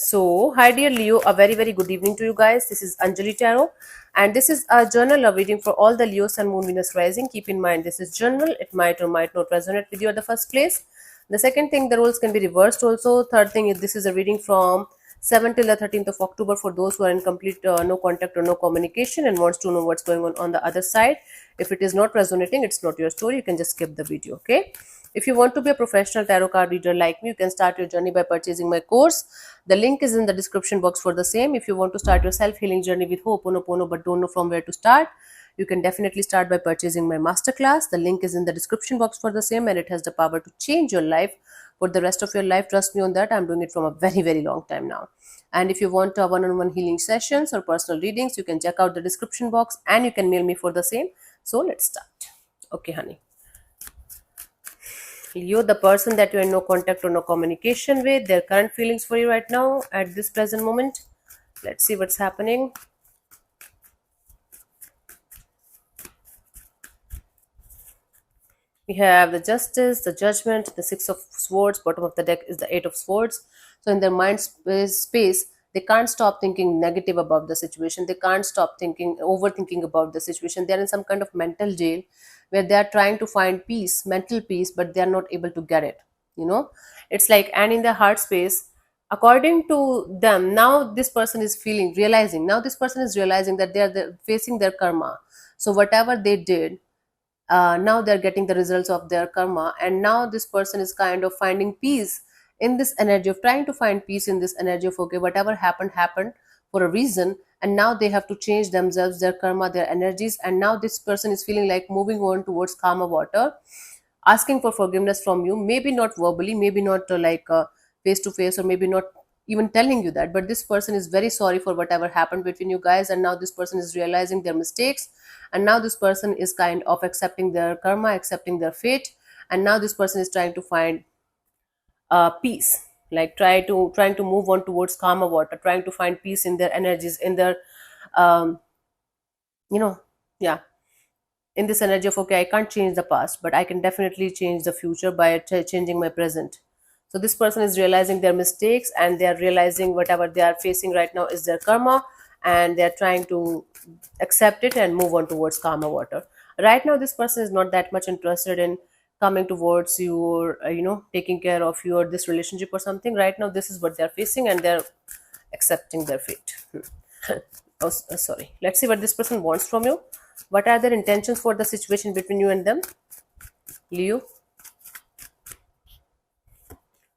So, hi dear Leo, a very good evening to you guys. This is Anjali Tarot, and this is a journal of reading for all the Leo, Sun, Moon, Venus, Rising. Keep in mind, this is journal. It might or might not resonate with you at the first place. The second thing, the roles can be reversed also. Third thing is this is a reading from 7 till the 13th of October for those who are in complete no contact or no communication and wants to know what's going on the other side. If it is not resonating, it's not your story. You can just skip the video, okay? If you want to be a professional tarot card reader like me, you can start your journey by purchasing my course. The link is in the description box for the same. If you want to start your self-healing journey with Ho'oponopono but don't know from where to start, you can definitely start by purchasing my masterclass. The link is in the description box for the same, and it has the power to change your life for the rest of your life. Trust me on that. I'm doing it from a very long time now. And if you want one-on-one healing sessions or personal readings, you can check out the description box and you can mail me for the same. So let's start. Okay, honey. Leo, the person that you're in no contact or no communication with, their current feelings for you right now at this present moment. Let's see what's happening. We have the Justice, the Judgment, the Six of Swords. Bottom of the deck is the Eight of Swords. So in their mind space, they can't stop thinking negative about the situation. They can't stop overthinking about the situation. They're in some kind of mental jail where they are trying to find peace, mental peace, but they are not able to get it. You know, it's like, and in their heart space, according to them, now this person is realizing that they're facing their karma. So whatever they did, now they're getting the results of their karma, and now this person is kind of finding peace in this energy of trying to find peace in this energy of, okay, whatever happened for a reason, and now they have to change themselves, their karma, their energies, and now this person is feeling like moving on towards calmer water, asking for forgiveness from you, maybe not verbally, maybe not face to face, or maybe not even telling you that, but this person is very sorry for whatever happened between you guys, and now this person is realizing their mistakes, and now this person is kind of accepting their karma, accepting their fate, and now this person is trying to find peace, like trying to move on towards calmer water, trying to find peace in their energies, in their um you know yeah, in this energy of, okay, I can't change the past, but I can definitely change the future by changing my present. So this person is realizing their mistakes, and they are realizing whatever they are facing right now is their karma, and they are trying to accept it and move on towards calmer water. Right now this person is not that much interested in coming towards you, or taking care of you or this relationship or something. Right now this is what they are facing, and they're accepting their fate. Sorry, let's see what this person wants from you. What are their intentions for the situation between you and them, Leo?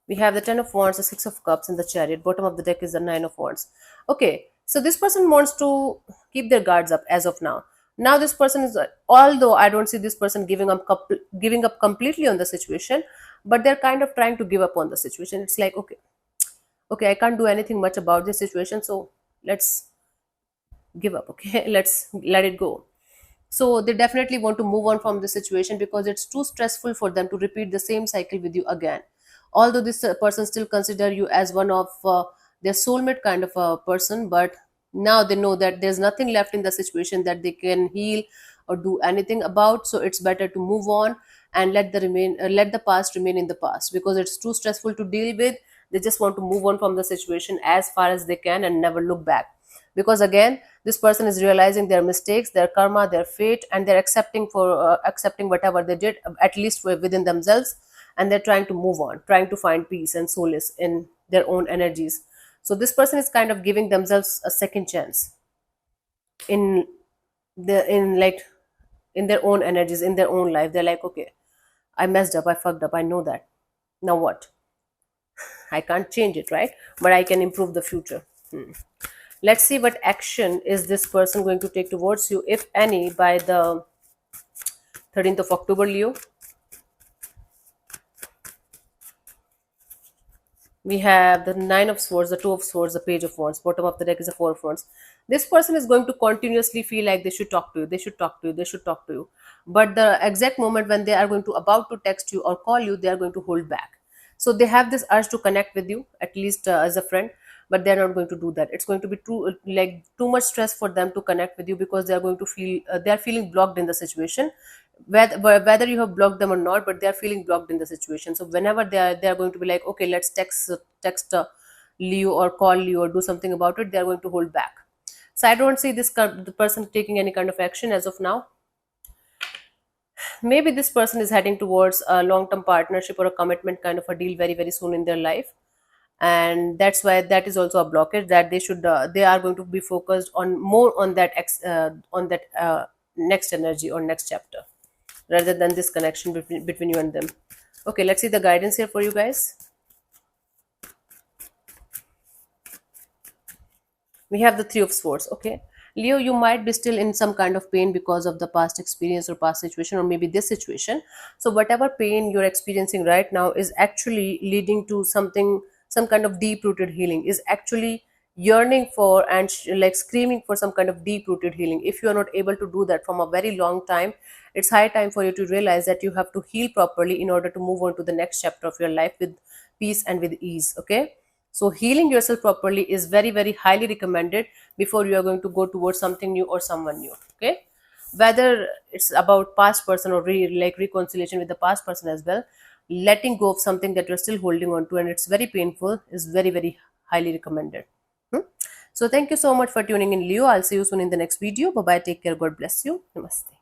We have the Ten of Wands, the Six of Cups, and the Chariot. Bottom of the deck is the Nine of Wands. Okay, so this person wants to keep their guards up as of now. Now this person is, although I don't see this person giving up completely on the situation, but they're kind of trying to give up on the situation. It's like, okay, I can't do anything much about this situation, so let's give up. Okay, let's let it go. So they definitely want to move on from the situation because it's too stressful for them to repeat the same cycle with you again. Although this person still consider you as one of their soulmate kind of a person, but now they know that there's nothing left in the situation that they can heal or do anything about. So it's better to move on and let the past remain in the past, because it's too stressful to deal with. They just want to move on from the situation as far as they can and never look back, because again this person is realizing their mistakes, their karma, their fate, and they're accepting whatever they did, at least within themselves, and they're trying to move on, trying to find peace and solace in their own energies. So this person is kind of giving themselves a second chance in in their own energies, in their own life. They're like, okay, I messed up, I fucked up, I know that. Now what? I can't change it, right? But I can improve the future. Let's see what action is this person going to take towards you, if any, by the 13th of October, Leo. We have the Nine of Swords, the Two of Swords, the Page of Wands. Bottom of the deck is the Four of Wands. This person is going to continuously feel like they should talk to you, they should talk to you, they should talk to you. But the exact moment when they are going to about to text you or call you, they are going to hold back. So they have this urge to connect with you, at least as a friend, but they're not going to do that. It's going to be too much stress for them to connect with you, because they are going to feel they are feeling blocked in the situation, whether you have blocked them or not, but they are feeling blocked in the situation. So whenever they are going to be like, okay, let's text Leo or call Leo or do something about it, they are going to hold back. So I don't see the person taking any kind of action as of now. Maybe this person is heading towards a long-term partnership or a commitment kind of a deal very, very soon in their life, and that's why that is also a blockage, that they are going to be focused on more on that next energy or next chapter, rather than this connection between you and them. Okay, let's see the guidance here for you guys. We have the Three of Swords. Okay, Leo, you might be still in some kind of pain because of the past experience or past situation, or maybe this situation. So whatever pain you're experiencing right now is actually leading to something, some kind of deep rooted healing, is actually yearning for and like screaming for some kind of deep rooted healing. If you are not able to do that from a very long time, it's high time for you to realize that you have to heal properly in order to move on to the next chapter of your life with peace and with ease. Okay, so healing yourself properly is very, very highly recommended before you are going to go towards something new or someone new. Okay, whether it's about past person or like reconciliation with the past person as well, letting go of something that you're still holding on to and it's very painful is very, very highly recommended. Hmm? So thank you so much for tuning in, Leo. I'll see you soon in the next video. Bye bye. Take care. God bless you. Namaste.